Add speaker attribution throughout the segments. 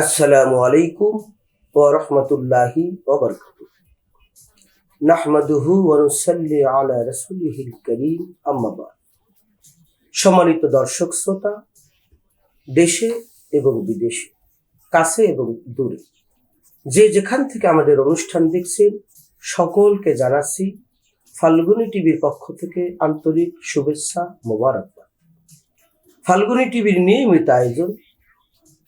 Speaker 1: আসসালামু আলাইকুম ওয়া রাহমাতুল্লাহি ওয়া বারাকাতুহু। নাহমাদুহু ওয়া নুসাল্লি আলা রাসূলিহিল কারীম, আম্মা বা'দ। সম্মানিত দর্শক শ্রোতা, দেশে এবং বিদেশে, কাছে এবং দূরে, যে যেখান থেকে আমাদের অনুষ্ঠান দেখছেন, সকলকে জানাচ্ছি ফাল্গুনী টিভির পক্ষ থেকে আন্তরিক শুভেচ্ছা, মোবারকবাদ। ফাল্গুনী টিভির নিয়মিত আয়োজন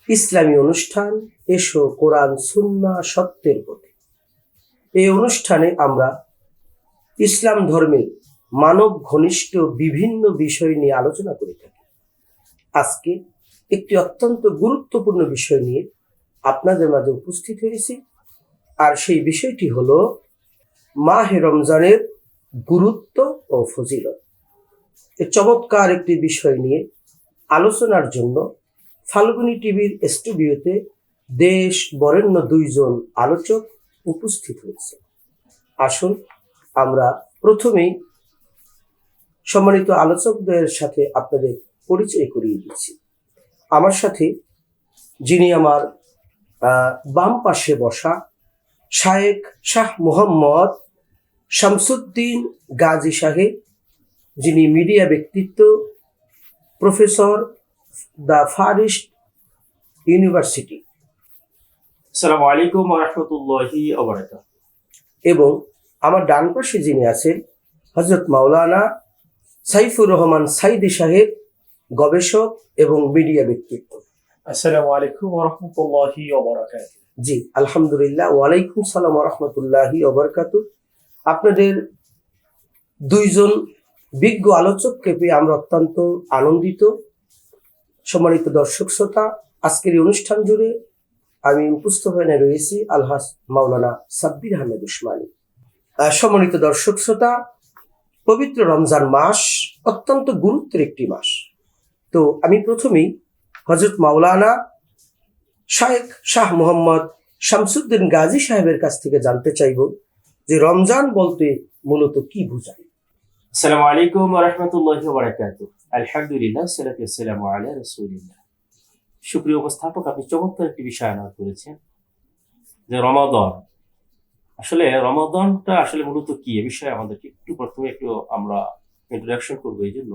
Speaker 1: ইসলামী অনুষ্ঠান এসো কোরআন সুন্নাহ সত্যের পথে। এই অনুষ্ঠানে আমরা ইসলাম ধর্মের মানব ঘনিষ্ঠ বিভিন্ন বিষয় নিয়ে আলোচনা করে থাকি। আজকে একটি অত্যন্ত গুরুত্বপূর্ণ বিষয় নিয়ে আপনাদের মাঝে উপস্থিত হয়েছি, আর সেই বিষয়টি হলো মাহে রমজানের গুরুত্ব ও ফজিলত। এই চমৎকার একটি বিষয় নিয়ে আলোচনার জন্য ফাল্গুনী টিভির স্টুডিওতে দেশ বরেণ্য দুইজন আলোচক উপস্থিত হয়েছে। আসুন আমরা প্রথমেই সম্মানিত আলোচকদের সাথে আপনাদের পরিচয় করিয়ে দিচ্ছি। আমার সাথে যিনি আমার বাম পাশে বসা শায়েখ শাহ মোহাম্মদ শামসুদ্দিন গাজী সাহেব, যিনি মিডিয়া ব্যক্তিত্ব, professor, the Far East university.
Speaker 2: আসসালামু আলাইকুম ওয়া রাহমাতুল্লাহি ওয়া বারাকাতুহু।
Speaker 1: এবং আমার ডান পাশে যিনি আছেন হযরত মাওলানা সাইফুর রহমান সাইদি সাহেব, গবেষক এবং মিডিয়া ব্যক্তিত্ব।
Speaker 3: আসসালামু আলাইকুম ওয়া রাহমাতুল্লাহি ওয়া বারাকাতুহু।
Speaker 1: জি আলহামদুলিল্লাহ, ওয়ালাইকুম সালাম ওয়া রাহমাতুল্লাহি ওয়া বারাকাতুহু। আপনাদের দুইজন বিজ্ঞ আলোচককে পেয়ে আমরা অত্যন্ত আনন্দিত। সম্মানিত দর্শক শ্রোতা, আজকের এই অনুষ্ঠান জুড়ে আমি উপস্থাপনায় রয়েছি আলহাজ মাওলানা সাব্বির আহমেদ উসমানী। সম্মানিত দর্শক শ্রোতা, পবিত্র রমজান মাস অত্যন্ত গুরুত্বের একটি মাস। তো আমি প্রথমেই হযরত মাওলানা শায়েখ শাহ মোহাম্মদ শামসুদ্দিন গাজী সাহেবের কাছ থেকে জানতে চাইব যে রমজান বলতে মূলত কি বোঝায়।
Speaker 2: আসসালামু আলাইকুম ওয়া রাহমাতুল্লাহি ওয়া বারাকাতুহু। আলহামদুলিল্লাহ, সালাতু ওয়াসসালামু আলা রাসূলিল্লাহ। সুপ্রিয় উপস্থাপক, আপনি চমৎকার একটি বিষয় আনা করেছেন যে রমাদান। আসলে রমাদানটা আসলে মূলত কি, এ বিষয়ে আমাদেরকে প্রথমে আমরা ইন্ট্রোডাকশন করবো। এই জন্য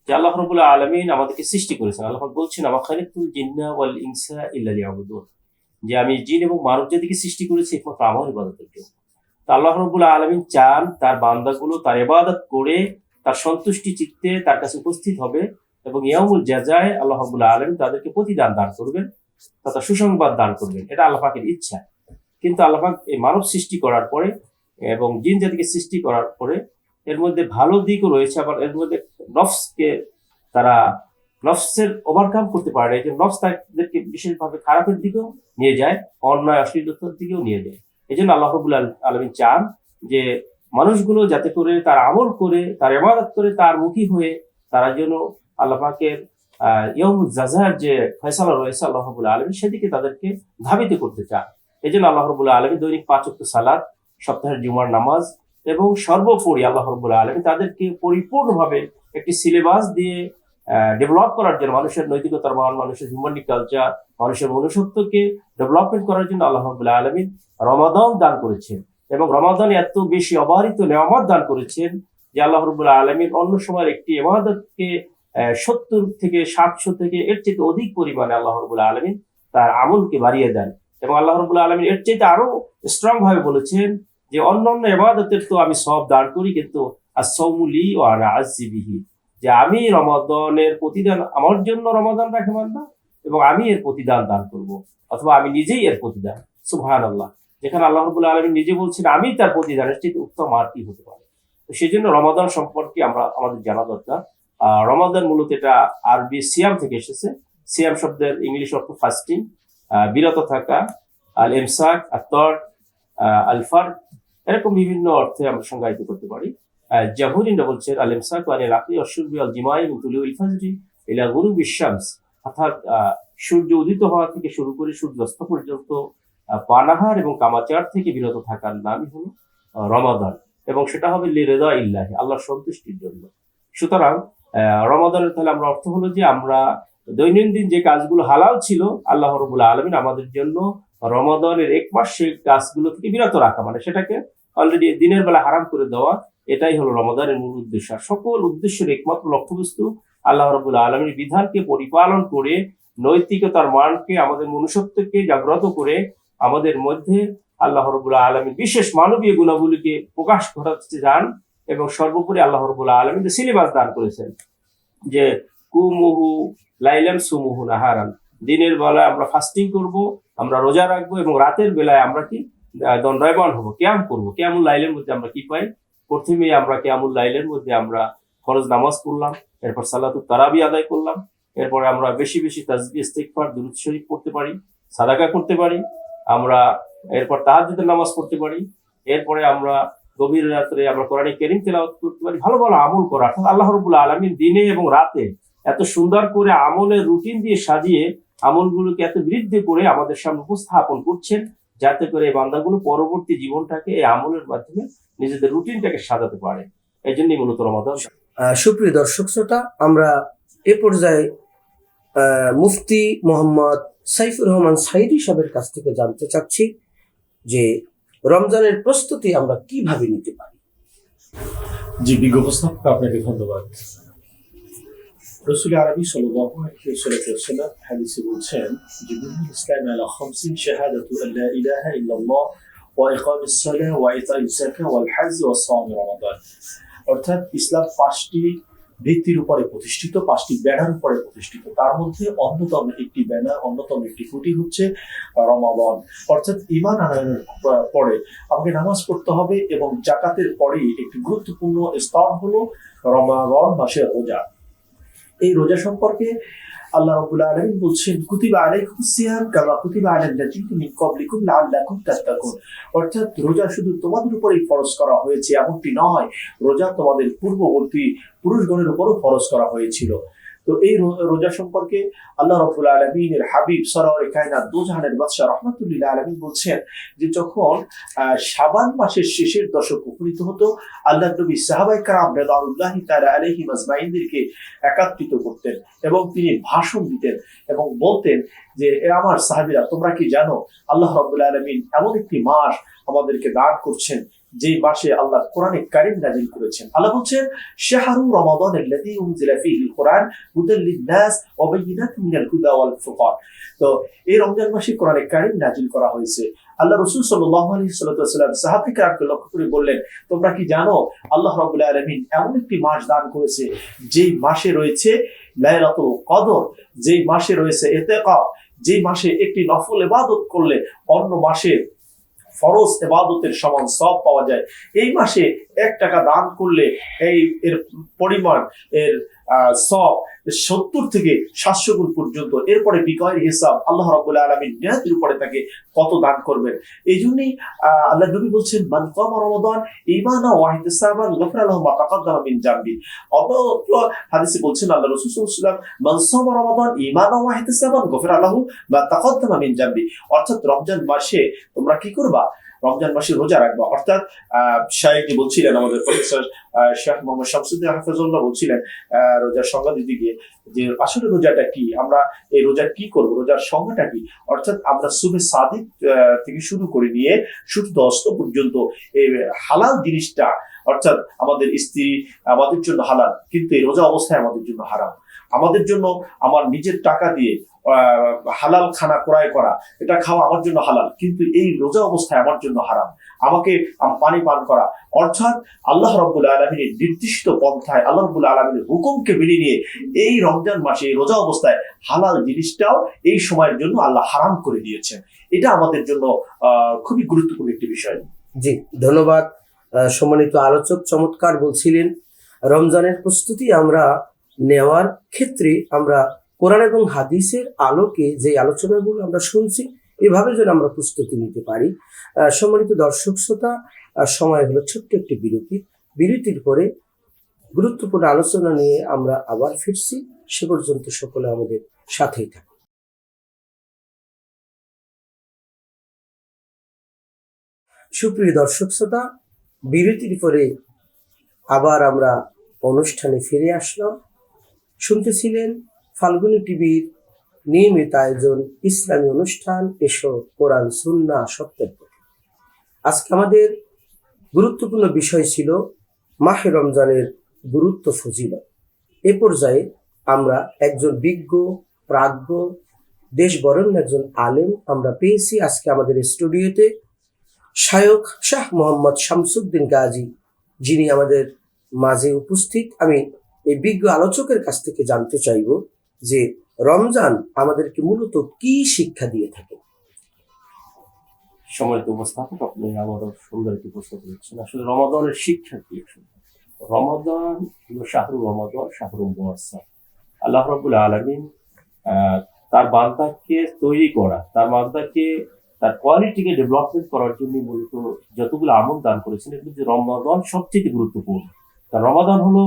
Speaker 2: যে আল্লাহ রাব্বুল আলামিন আমাদেরকে সৃষ্টি করেছেন। আল্লাহ পাক বলছেন, আমা খালাকতুল জিন্না ওয়াল ইনসা ইল্লা লিয়াবুদুন, যে আমি জিন এবং মানব জাতিকে সৃষ্টি করেছি একমাত্র আমার ইবাদতের জন্য। তা আল্লাহ রাব্বুল আলামিন চান তার বান্দাগুলো তার ইবাদত করে তার সন্তুষ্টি চিত্তে তার কাছে উপস্থিত হবে, এবং ইয়াউমুল জাযায়ে আল্লাহ রাব্বুল আলামিন তাদেরকে প্রতিদান দান করবেন তথা সুসংবাদ দান করবেন। এটা আল্লাহ পাকের ইচ্ছা। কিন্তু আল্লাহ পাক এই মানব সৃষ্টি করার পরে এবং জিন জাতিকে সৃষ্টি করার পরে এর মধ্যে ভালো দিকও রয়েছে, আবার এর মধ্যে তারা নফসের ওভারকাম করতে পারে। এই যে নফস তাদেরকে বিশেষভাবে খারাপের দিকেও নিয়ে যায়, অন্যায় অশ্লীলতার দিকেও নিয়ে যায়। এই জন্য আল্লাহ রাব্বুল আলামিন চান যে মানুষগুলো যাতে করে তার আমল করে, তার ইবাদত করে, তার মুখী হয়ে তারা যেন আল্লাহ পাকের ইয়াউমুল জাযার যে ফয়সালা রয়েছে আল্লাহ রাব্বুল আলামিন সেদিকে তাদেরকে ধাবিত করতে চান। এই জন্য আল্লাহ রাব্বুল আলামিন দৈনিক 5 ওয়াক্ত সালাত, সপ্তাহের জুমার নামাজ এবং সর্বোপরি আল্লাহ রাব্বুল আলামিন তাদেরকে পরিপূর্ণভাবে একটি সিলেবাস দিয়ে ডেভেলপ করার জন্য, মানুষের নৈতিকতার মান, মানুষের হিউম্যানিটি কালচার, মানুষের মনুষ্যত্বকে ডেভেলপমেন্ট করার জন্য আল্লাহ রাব্বুল আলামিন রমাদান দান করেছেন। এবং রমাদানে এত বেশি অবারিত নেয়ামত দান করেছেন যে আল্লাহ রাব্বুল আলামিন অন্য সময়ের একটি ইবাদতকে 70 থেকে 700 থেকে এর চেয়ে অধিক পরিমাণে আল্লাহ রাব্বুল আলামিন তার আমলকে বাড়িয়ে দেন। এবং আল্লাহ রাব্বুল আলামিন এর চেয়ে আরো স্ট্রং ভাবে বলেছেন যে অন্যান্য ইবাদতের তো আমি সওয়াব দান করি, কিন্তু আস-সাওমু লি ওয়া আনা আজজি বিহি, যে আমি রমাদানের প্রতিদান আমার জন্য রমাদান রাখে বান্দা এবং আমি এর প্রতিদান দান করব, অথবা আমি নিজেই এর প্রতিদান। সুবহানাল্লাহ, যেখানে আল্লাহ রাব্বুল আলামিন নিজে বলছেন আমি তার প্রতিদানের চেয়ে উত্তম আর কি হতে পারে। তো সেই জন্য রমাদান সম্পর্কে আমাদের জানা দরকার। রমাদান মূলত এটা আরবি সিয়াম থেকে এসেছে। সিয়াম শব্দের ইংলিশ অর্থ ফাস্টিং, বিরত থাকা, আল ইমসাক, আত-তর, আল ফার, এরকম বিভিন্ন অর্থে আমরা সংজ্ঞায়িত করতে পারি। জাহুরিনরা বলছেন আল ইমসাক আনিল আকলি ওয়াশ-শুরবি ওয়াল জিমাই মিন তুলুইল ফাজরি ইলা গুরুবিশ শামস, অর্থাৎ সূর্য উদিত হওয়া থেকে শুরু করে সূর্যাস্ত পর্যন্ত পানাহার এবং কামাচার থেকে বিরত থাকার নামই হলো রমাদান, এবং সেটা হবে লিরিদা ইল্লাহি, আল্লাহর সন্তুষ্টির জন্য। সুতরাং রমাদানের তাহলে আমরা অর্থ হলো যে আমরা দৈনন্দিন যে কাজগুলো হালাল ছিল আল্লাহ রাব্বুল আলামিন আমাদের জন্য রমাদানের 1 মাস সেই কাজগুলো থেকে বিরত রাখা, মানে সেটাকে অলরেডি দিনের বেলা হারাম করে দেওয়া, এটাই হলো রমাদানের মূল উদ্দেশ্য। আর সকল উদ্দেশ্যের একমাত্র লক্ষ্যবস্তু আল্লাহ রাব্বুল আলামিনের বিধানকে পরিপালন করে নৈতিকতার মানকে, আমাদের মনুষ্যত্বকে জাগ্রত করে আমাদের মধ্যে আল্লাহ রাব্বুল আলামিন বিশেষ মানবীয় গুণাবলীকে প্রকাশ ঘটাতে চান। এবং সর্বোপরি আল্লাহ রাব্বুল আলামিন যে সিলেবাস দান করেছেন যে কুমুহু লাইলাম সুমুহু নাহারান, দিনের বেলায় আমরা ফাস্টিং করব, আমরা রোজা রাখবো, এবং রাতের বেলায় আমরা কি দণ্ডায়মান হবো, কিয়াম করবো। কিয়ামুল লাইলের মধ্যে আমরা কি পাই? প্রথমে আমরা কিয়ামুল লাইলের মধ্যে আমরা ফরজ নামাজ পড়লাম, এরপর সালাতুত তারাবি আদায় করলাম, এরপরে আমরা বেশি বেশি তাসবিহ ইস্তিগফার দুরূদ শরীফ পড়তে পারি, সাদাকা করতে পারি, আমরা এরপর তাহাজ্জুদের নামাজ পড়তে পারি, এরপরে আমরা গভীর রাত্রে আমরা কোরআনে কারীম তেলাওয়াত করতে পারি, ভালো ভালো আমল করা। অর্থাৎ আল্লাহ রাব্বুল আলামিন দিনে এবং রাতে এত সুন্দর করে আমলের রুটিন দিয়ে সাজিয়ে আমলগুলোকে এত বৃদ্ধি করে আমাদের সামনে উপস্থাপন করছেন, যাতে করে এই বান্দাগুলো পরবর্তী জীবনটাকে এই আমলের মাধ্যমে নিজেদের রুটিনটাকে সাজাতে পারে। এই জন্যই মূলত রমাদান।
Speaker 1: সুপ্রিয় দর্শক শ্রোতা, আমরা এ পর্যায়ে মুফতি মোহাম্মদ সাইফুর রহমান সাইদি সাহেবের কাছ থেকে জানতে চাচ্ছি যে রমজানের প্রস্তুতি আমরা কিভাবে নিতে পারি।
Speaker 3: জি, বিজ্ঞ উপস্থাপক, আপনাকে ধন্যবাদ। রাসূল আরবি সাল্লাল্লাহু আলাইহি ওয়াসাল্লাম হাদিসে বলছেন যে বুনিয়াল ইসলাম আলা খামসিন শাহাদাতু আল্লা ইলাহা ইল্লাল্লাহ ওয়া ইকামিস সালাহ ওয়া ইতাইজ যাকাত ওয়াল হজ ওয়া সাওম রমাদান। অর্থাৎ ইসলাম 5টি ভিত্তির উপরে প্রতিষ্ঠিত, 5টি ব্যানার উপরে প্রতিষ্ঠিত। তার মধ্যে অন্যতম একটি ব্যানার, অন্যতম একটি খুঁটি হচ্ছে রমাদান। অর্থাৎ ঈমান আনয়নের পরে আমাকে নামাজ পড়তে হবে, এবং যাকাতের পরেই একটি গুরুত্বপূর্ণ স্তর হলো রমাদান মাসের রোজা। এই রোজা সম্পর্কে আল্লাহ রাব্বুল আলামিন বলছেন কুতিবা আলাইকুমুস সিয়াম কামা কুতিবা আলাল্লাযিনা মিন ক্বাবলিকুম লাআল্লাকুম তাত্তাকুন। অর্থাৎ রোজা শুধু তোমাদের উপরেই ফরজ করা হয়েছে এমনটি নয়, রোজা তোমাদের পূর্ববর্তী পুরুষগণের উপরও ফরজ করা হয়েছিল। তো এই রোজা সম্পর্কে আল্লাহ রাব্বুল আলামিনের হাবিব সরওয়ারে কায়নাত দোজাহানের বাদশা রাহমাতুল লিল আলামিন বলছেন যে যখন শাবান মাসের শেষের দশক উপনীত হতো, আল্লাহর নবী সাহাবায়ে কেরাম রাদিয়াল্লাহু তাআলা আলাইহিম আজমাইনদেরকে একত্রিত করতেন এবং তিনি ভাষণ দিতেন এবং বলতেন যে আমার সাহাবীরা, তোমরা কি জানো আল্লাহ রাব্বুল আলামিন এমন একটি মাস আমাদেরকে দান করছেন যে মাসে আল্লাহ কোরআনে কারীম নাযিল করেছেন। আল্লাহ বলছেন শাহরু রমাদান আল্লাযী উনজিলা ফীহিল কুরআন হুদাল লিন-নাস ওয়া বায়িনাতিন মিনাল হুদা ওয়াল ফুরকান। তো এই রমজান মাসে কোরআনে কারীম নাযিল করা হয়েছে। আল্লাহ রাসূল সাল্লাল্লাহু আলাইহি ওয়াসাল্লাম সাহাবায়ে কেরামকে লক্ষ্য করে বললেন, তোমরা কি জানো আল্লাহ রাব্বুল আলামিন এমন একটি মাস দান করেছে যেই মাসে রয়েছে লাইলাতুল কদর, যেই মাসে রয়েছে ইতিকাফ, যেই মাসে একটি নফল ইবাদত করলে অন্য মাসে ফরজ ইবাদতের সমান সওয়াব পাওয়া যায়। এই মাসে 1 টাকা দান করলে এর পরিমাণ, এর সওয়াব 70 থেকে 700 গুণ পর্যন্ত। এরপরে বিকয়ের হিসাব আল্লাহ রাব্বুল আলামিন নিয়তের উপরে তাকে কত দান করবেন। এই জন্যই আল্লাহ নবী বলছেন মান কামা রমাদান ঈমানান ওয়া ইহতিসাবান গফিরা লাহু মা তাকাদ্দামা মিন জামবি। অপর হাদিসে বলছেন আল্লাহ রাসূল সাল্লাল্লাহু আলাইহি ওয়াসাল্লাম মান সামা রমাদান ঈমানান ওয়া ইহতিসাবান গফিরা লাহু মা তাকাদ্দামা মিন জামবি। অর্থাৎ রমজান মাসে তোমরা কি করবা? রমজান মাসে রোজা রাখবা। অর্থাৎ শায়েখজি বলছিলেন, আমাদের প্রফেসর শেখ মোহাম্মদ শামসুদ্দিন হাফেজুল্লাহ বলছিলেন রোজার সংজ্ঞা দিতে গিয়ে যে আসলে রোজাটা কি, আমরা এই রোজা কি করব, রোজার সংজ্ঞাটা কি। অর্থাৎ আমরা সুবে সাদিক থেকে শুরু করে নিয়ে সূর্য অস্ত পর্যন্ত এই হালাল জিনিসটা, অর্থাৎ আমাদের স্ত্রী আমাদের জন্য হালাল, কিন্তু এই রোজা অবস্থায় আমাদের জন্য হারাম। আমাদের জন্য আমার নিজের টাকা দিয়ে হালাল খানা ক্রয় করা, এটা খাওয়া আমার জন্য হালাল, কিন্তু এই রোজা অবস্থায় আমার জন্য হারাম। আমাকে পানি পান করা, অর্থাৎ আল্লাহ রাব্বুল আলামিনের নির্দিষ্ট পন্থায় আল্লাহ রাব্বুল আলামিনের হুকুমকে মেনে নিয়ে এই রমজান মাসে এই রোজা অবস্থায় হালাল জিনিসটাও এই সময়ের জন্য আল্লাহ হারাম করে দিয়েছেন। এটা আমাদের জন্য খুবই গুরুত্বপূর্ণ একটি বিষয়।
Speaker 1: জি, ধন্যবাদ। সম্মানিত আলোচক চমৎকার বলছিলেন রমজানের প্রস্তুতি আমরা নেওয়ার ক্ষেত্রে আমরা কোরআন এবং হাদিসের আলোকে যে আলোচনাগুলো আমরা শুনছি এভাবে যেন আমরা প্রস্তুতি নিতে পারি। সম্মানিত দর্শক শ্রোতা, সময় হলো ছোট্ট একটি বিরতির পরে গুরুত্বপূর্ণ আলোচনা নিয়ে আমরা আবার ফিরছি। সে পর্যন্ত সকলে আমাদের সাথেই থাকুন। সুপ্রিয় দর্শক শ্রোতা, বিরতির পরে আবার আমরা অনুষ্ঠানে ফিরে আসলাম। শুনতেছিলেন ফাল্গুনী টিভির নিয়মিত আয়োজন ইসলামী অনুষ্ঠান এসো কোরআন সুন্নাহ সত্যের পথে। আজকে আমাদের গুরুত্বপূর্ণ বিষয় ছিল মাহে রমজানের গুরুত্ব ফজিলত। এ পর্যায়ে আমরা একজন বিজ্ঞ প্রাজ্ঞ দেশ বরেণ্য একজন আলেম আমরা পেয়েছি আজকে আমাদের স্টুডিওতে, শায়খ শাহ মোহাম্মদ শামসুদ্দিন গাজী, যিনি আমাদের মাঝে উপস্থিত। আমি এই বিজ্ঞ আলোচকের কাছ থেকে জানতে চাইব যে রমজান আমাদেরকে মূলত কি শিক্ষা দিয়ে থাকে।
Speaker 2: সম্মানিত উপস্থাপক, আপনি আবারও সুন্দর একটি প্রশ্ন করেছেন। আসলে রমাদানের শিক্ষা কি? রমাদান হলো শাহরুল রমাদান, শাহরুল মুআজ্জাম। আল্লাহ রাব্বুল আলামিন তার বান্দাকে তৈরি করা, তার বান্দাকে তার কোয়ালিটিকে ডেভেলপমেন্ট করার জন্য মূলত যতগুলো আমল দান করেছেন, এর মধ্যে রমাদান সবচেয়ে গুরুত্বপূর্ণ। কারণ রমাদান হলো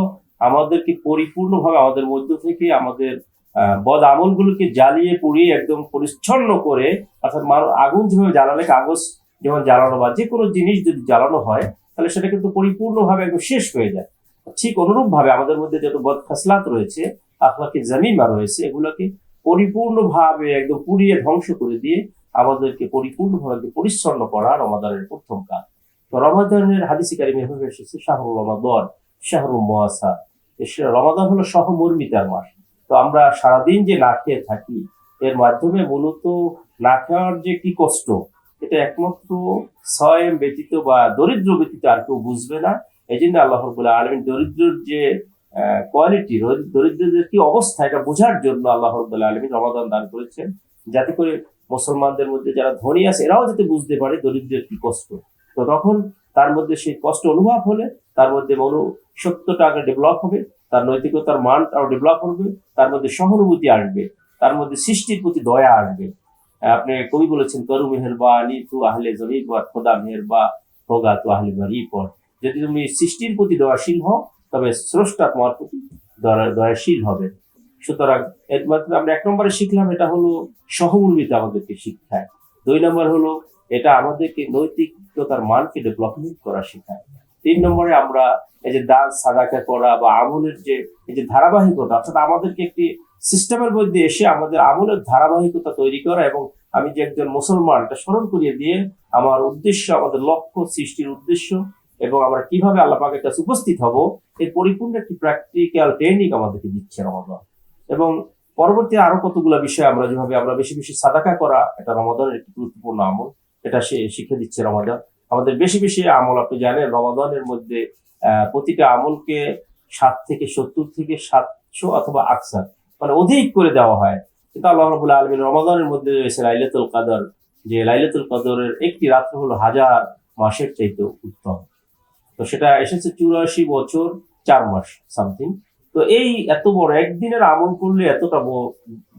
Speaker 2: আমাদেরকে পরিপূর্ণভাবে আমাদের মধ্য থেকে আমাদের বদ আমলগুলোকে জ্বালিয়ে পুড়িয়ে একদম পরিচ্ছন্ন করে, অর্থাৎ আগুন যেভাবে জ্বালালে কাগজ যেমন জ্বালানো বা যে কোনো জিনিস যদি জ্বালানো হয় তাহলে সেটা কিন্তু পরিপূর্ণভাবে একদম শেষ হয়ে যায়। ঠিক অনুরূপ ভাবে আমাদের মধ্যে যত বদ খাসলাত রয়েছে, আখলাকি জামিমা রয়েছে, এগুলোকে পরিপূর্ণভাবে একদম পুড়িয়ে ধ্বংস করে দিয়ে আমাদেরকে পরিপূর্ণভাবে পরিচ্ছন্ন করা রমাদানের প্রথম কাজ। তো রমাদানের হাদিসে কারিমে এভাবে এসেছে শাহরুল রমাদান শাহরুল মুআজ্জাম। রমাদান হলো সহমর্মিতার মাস। তো আমরা সারাদিন যে না খেয়ে থাকি, এর মাধ্যমে মূলত না খাওয়ার যে কি কষ্ট, এটা একমাত্র সয়েম ব্যতীত বা দরিদ্র ব্যতীত আর কেউ বুঝবে না। এই জন্য আল্লাহ রাব্বুল আলামিন দরিদ্রের যে কোয়ালিটি, দরিদ্রদের কি অবস্থা, এটা বোঝার জন্য আল্লাহ রাব্বুল আলামিন রমাদান দান করেছেন, যাতে করে মুসলমানদের মধ্যে যারা ধনী আছে এরাও যাতে বুঝতে পারে দরিদ্রের কি কষ্ট। তো তখন তার মধ্যে সেই কষ্ট অনুভব হলে তার মধ্যে মনুষ্যত্বটা আগে ডেভেলপ হবে, তার নৈতিকতার মানটাও ডেভেলপ হবে, তার মধ্যে সহানুভূতি আসবে, তার মধ্যে সৃষ্টির প্রতি দয়া আসবে। আপনি কবি বলেছেন, করু মেহেরবানি তু আহলে জমি পর, খোদা মেহেরবা হোগা তু আহলে বাড়ি পর। যদি তুমি সৃষ্টির প্রতি দয়াশীল হও তবে স্রষ্টা তোমার প্রতি দয়াশীল হবে। সুতরাং এর মাধ্যমে আমরা 1 নম্বরে শিখলাম, এটা হলো সহমর্মিতা আমাদেরকে শিক্ষায়। 2 নম্বর হলো এটা আমাদেরকে নৈতিকতার মানকে ডেভেলপমেন্ট করা শেখায়। 3 নম্বরে আমরা এই যে দান সাদাকা করা বা আমলের যে এই যে ধারাবাহিকতা, অর্থাৎ আমাদেরকে একটি সিস্টেমের মধ্যে এসে আমাদের আমলের ধারাবাহিকতা তৈরি করা, এবং আমি যে একজন মুসলমান এটা স্মরণ করিয়ে দিয়ে আমার উদ্দেশ্য, আমাদের লক্ষ্য, সৃষ্টির উদ্দেশ্য এবং আমরা কিভাবে আল্লাহ পাকের কাছে উপস্থিত হব, এর পরিপূর্ণ একটি প্র্যাকটিক্যাল ট্রেনিং আমাদেরকে দিচ্ছে রমাদান। এবং পরবর্তী আরো কতগুলো বিষয় আমরা যেভাবে আমরা বেশি বেশি সাদাকা করা, এটা রমাদানের একটি গুরুত্বপূর্ণ আমল, এটা সে শিক্ষা দিচ্ছে রমাদান। আমাদের বেশি বেশি আমল, আপনি জানেন রমাদানের মধ্যে প্রতিটা আমলকে 7 থেকে 70 থেকে 700 অথবা আকসার, মানে অধিক করে দেওয়া হয়। কিন্তু আল্লাহ রাব্বুল আলামিন রমাদানের মধ্যে রয়েছে লাইলাতুল কদর, যে লাইলাতুল কদরের একটি রাত্র হলো 1000 মাসের চাইতে উত্তম। তো সেটা এসেছে 84 বছর 4 মাস সামথিং। তো এই এত বড় একদিনের আমল করলে এতটা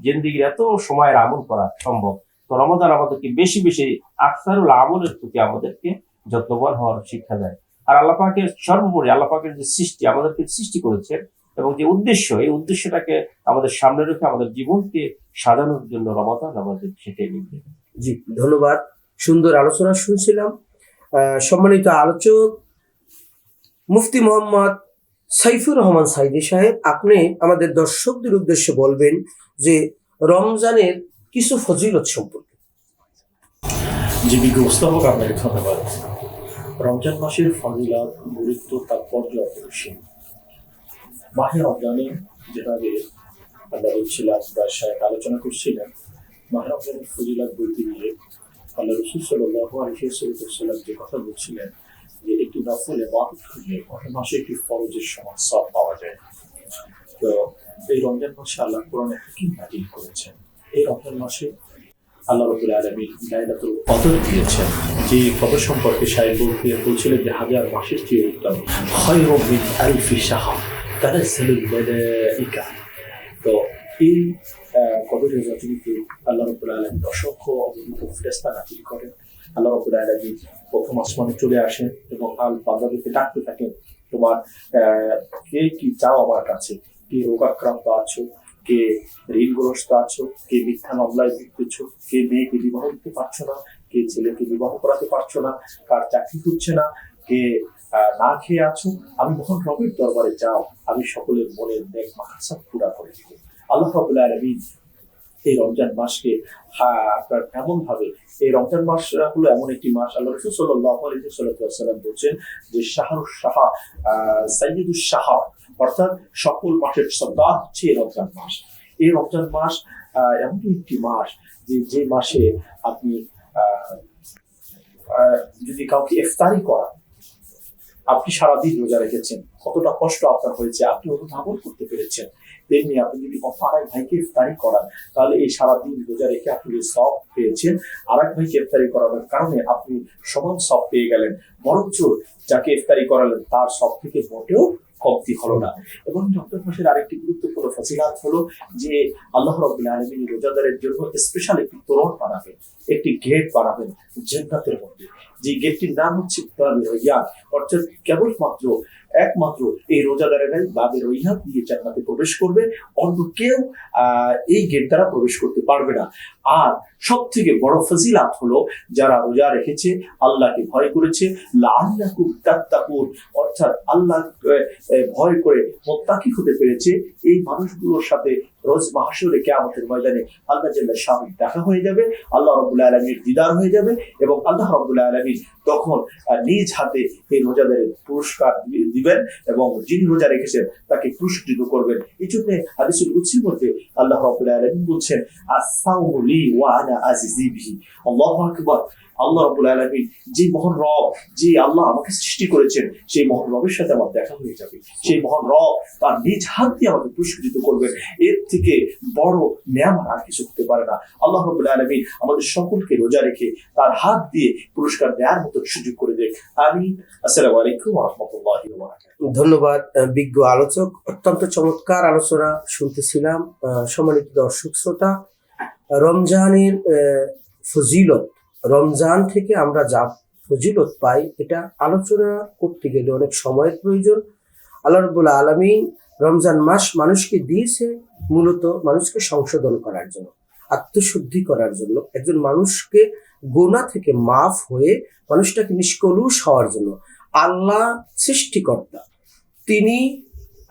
Speaker 2: জিন্দেগির এত সময়ের আমল করা সম্ভব। তো রমাদান আমাদেরকে বেশি বেশি আকসারুল আমলের প্রতি আমাদেরকে যত্নবান হওয়ার শিক্ষা দেয়। আর আল্লাহ পাকের সর্বোপরি আল্লাহ পাকের যে সৃষ্টি, আমাদেরকে সৃষ্টি করেছেন এবং যে উদ্দেশ্য, এই উদ্দেশ্যটাকে আমাদের সামনে রেখে আমাদের জীবনকে সাজানোর জন্য রমাদান আমাদের শিখিয়ে দিবে।
Speaker 1: জি, ধন্যবাদ। সুন্দর আলোচনা শুনছিলাম। সম্মানিত আলোচক মুফতি মোহাম্মদ সাইফুর রহমান সাইদি সাহেব, আপনি আমাদের দর্শকদের উদ্দেশ্যে বলবেন যে রমজানের কিছু ফজিলত সম্পর্কে।
Speaker 3: জি বিজ্ঞ উপস্থাপক, আপনাকে ধন্যবাদ। রমজান মাসের ফজিলত, গুরুত্ব, তাৎপর্য অপরিসীম। মাহে রমজানে যেভাবে আমরা বলছিলাম বা সাহেব আলোচনা করছিলেন, মাহে রমজানের ফজিলত বলতে গিয়ে আল্লাহ রাসূল সাল্লাল্লাহু আলাইহি ওয়াসাল্লাম যে কথা বলছিলেন যে একটি নফল ইবাদত করলে অন্য মাসে একটি ফরজের সমান সওয়াব পাওয়া যায়। তো এই রমজান মাসে আল্লাহ কোরআনে হাকিম নাযিল করেছেন। এই রমজান মাসে আল্লাহ রাব্বুল আলামিন লাইলাতুল কদর দিয়েছেন, যে কদর সম্পর্কে সাহেব বলছিলেন যে 1000 মাসের চেয়ে উত্তম। খায়রুম মিন আলফি শাহর তানাজ্জালুল মালাইকা। তো এই কদরের রজনীতে আল্লাহ রাব্বুল আলামিন অসংখ্য অগণিত ফেরেশতা নাযিল করেন। আল্লাহ রাব্বুল আলামিন প্রথম আসমানে চলে আসেন এবং বান্দাদেরকে ডাকতে থাকেন, তোমার কে কি চাও আমার কাছে, কে রোগাক্রান্ত আছো, কে ঋণগ্রস্ত আছো, কে মিথ্যা মামলায় ভুগতেছো, কে মেয়েকে বিবাহ দিতে পারছো না, কে ছেলেকে বিবাহ করাতে পারছো না, কার চাকরি হচ্ছে না, কে না খেয়ে আছো, আমি মহান রবের দরবারে যাও, আমি সকলের মনের নেক মাকসাদ পুরা করে দিব। আল্লাহ রাব্বুল আলামিন এই রমজান মাসকে আপনার এমন ভাবে, এই রমজান মাস হলো এমন একটি মাস, আল্লাহ রাসূল সাল্লাল্লাহু আলাইহি ওয়াসাল্লাম বলছেন যে শাহরুশ শাহা সাইয়্যিদুশ শাহর, অর্থাৎ সকল মাসের সর্দার হচ্ছে এই রমজান মাস। এই রমজান মাস এমন একটি মাস যে মাসে আপনি যদি কাউকে ইফতারি করা, আপনি সারাদিন রোজা রেখেছেন, কতটা কষ্ট আপনার হয়েছে আপনি অনুধাবন করতে পেরেছেন, তেমনি আপনি যদি আরেক ভাইকে ইফতারি করান, তাহলে এই সারাদিন রোজা রেখে আপনি যে সওয়াব পেয়েছেন, আরেক ভাইকে ইফতারি করানোর কারণে আপনি সমান সওয়াব পেয়ে গেলেন, বরঞ্চ যাকে ইফতারি করালেন তার সব থেকে মোটেও কমতি হলো না। এবং রমজান মাসের আরেকটি গুরুত্বপূর্ণ ফজিলাত হলো যে আল্লাহ রাব্বুল আলামিন রোজাদারের জন্য স্পেশাল একটি তোরণ বানাবেন, একটি গেট বানাবেন জান্নাতের মধ্যে, যে গেটটির নাম হচ্ছে বাবে রাইয়ান, অর্থাৎ কেবলমাত্র একমাত্র এই রোজাদারেরাই বাবে রাইয়ান দিয়ে জান্নাতে প্রবেশ করবে, অন্য কেউ এই গেট দ্বারা প্রবেশ করতে পারবে না। আর সব থেকে বড় ফজিলাত হলো যারা রোজা রেখেছে, আল্লাহকে ভয় করেছে, লাআল্লাকুম তাত্তাকুন, অর্থাৎ আল্লাহ ভয় করে মুত্তাকি হতে পেরেছে, এই মানুষগুলোর সাথে রোজ মাহশরে কিয়ামতের ময়দানে আল্লাহ জাল্লা শানুহু দেখা হয়ে যাবে, আল্লাহ রাব্বুল আলামিনের দিদার হয়ে যাবে, এবং আল্লাহ রাব্বুল আলামিন তখন নিজ হাতে এই রোজাদারের পুরস্কার দিবেন এবং যিনি রোজা রেখেছেন তাকে পুরস্কৃত করবেন। এই জন্য হাদিসুল কুদসির মধ্যে আল্লাহ রাব্বুল আলামিন বলছেন, আস-সাওমু লি ওয়া আনা আজিজি বিহি। আল্লাহু আকবার। আল্লাহ রাব্বুল আলামিন যে মহান রব, যে আল্লাহ আমাকে সৃষ্টি করেছেন, সেই মহান রবের সাথে আমার দেখা হয়ে যাবে, সেই মহান রব তার নিজ হাত দিয়ে আমাকে পুরস্কৃত করবেন। এর থেকে বড় নেয়ামত আর কিছু হতে পারে না। আল্লাহ রাব্বুল আলামিন আমাদের সকলকে রোজা রেখে তার হাত দিয়ে পুরস্কার দেওয়ার মতো সুযোগ করে দেন। আমিন। আসসালামু আলাইকুম ওয়া রাহমাতুল্লাহি ওয়া বারাকাতুহু।
Speaker 1: ধন্যবাদ বিজ্ঞ আলোচক, অত্যন্ত চমৎকার আলোচনা শুনতেছিলাম। সম্মানিত দর্শক শ্রোতা, রমজানের ফজিলত, রমজান থেকে আমরা যা ফজিলত পাই, এটা আলোচনা করতে গেলে অনেক সময়ের প্রয়োজন। আল্লাহ রাব্বুল আলামিন রমজান মাস মানুষকে দিয়েছে মূলত মানুষকে সংশোধন করার জন্য, আত্মশুদ্ধি করার জন্য, একজন মানুষকে গোনা থেকে মাফ হয়ে মানুষটাকে নিষ্কলুষ হওয়ার জন্য। আল্লাহ সৃষ্টিকর্তা, তিনি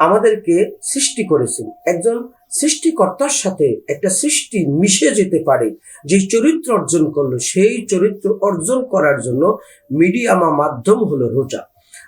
Speaker 1: আমাদেরকে সৃষ্টি করেছেন। একজন সৃষ্টিকর্তার সাথে একটা সৃষ্টি মিশে যেতে পারে, যে চরিত্র অর্জন করলো, সেই চরিত্র অর্জন করার জন্য মিডিয়াম মাধ্যম হলো রোজা।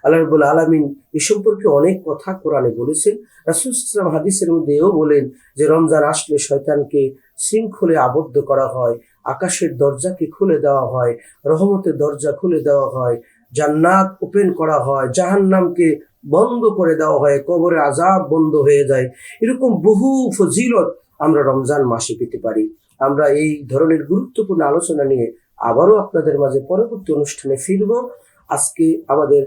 Speaker 1: আল্লাহ রাব্বুল আলামিন এ সম্পর্কে অনেক কথা কোরআনে বলেছেন। রাসূল সাল্লাল্লাহু আলাইহি ওয়াসাল্লাম হাদিসের মধ্যে এও বলেন যে রমজান আসলে শয়তানকে শৃঙ্খলে আবদ্ধ করা হয়, আকাশের দরজাকে খুলে দেওয়া হয়, রহমতের দরজা খুলে দেওয়া হয়, জান্নাত ওপেন করা হয়, জাহান্নামকে বন্ধ করে দেওয়া হয়, কবরে আযাব বন্ধ হয়ে যায়। এরকম বহু ফজিলত আমরা রমজান মাসে পেতে পারি। আমরা এই ধরনের গুরুত্বপূর্ণ আলোচনা নিয়ে আবারও আপনাদের মাঝে পরবর্তী অনুষ্ঠানে ফিরব। আজকে আমাদের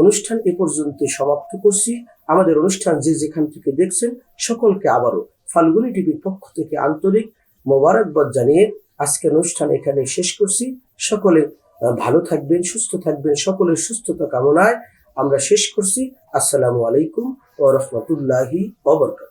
Speaker 1: অনুষ্ঠান এ পর্যন্ত সমাপ্ত করছি। আমাদের অনুষ্ঠান যে যেখান থেকে দেখছেন সকলকে আবারও ফাল্গুনী টিভির পক্ষ থেকে আন্তরিক মোবারকবাদ জানিয়ে আজকের অনুষ্ঠান এখানে শেষ করছি। সকলে ভালো থাকবেন, সুস্থ থাকবেন, সকলের সুস্থতা কামনায় আমরা শেষ করছি। আসসালামু আলাইকুম ওয়া রাহমাতুল্লাহি ওয়া বারাকাতুহু।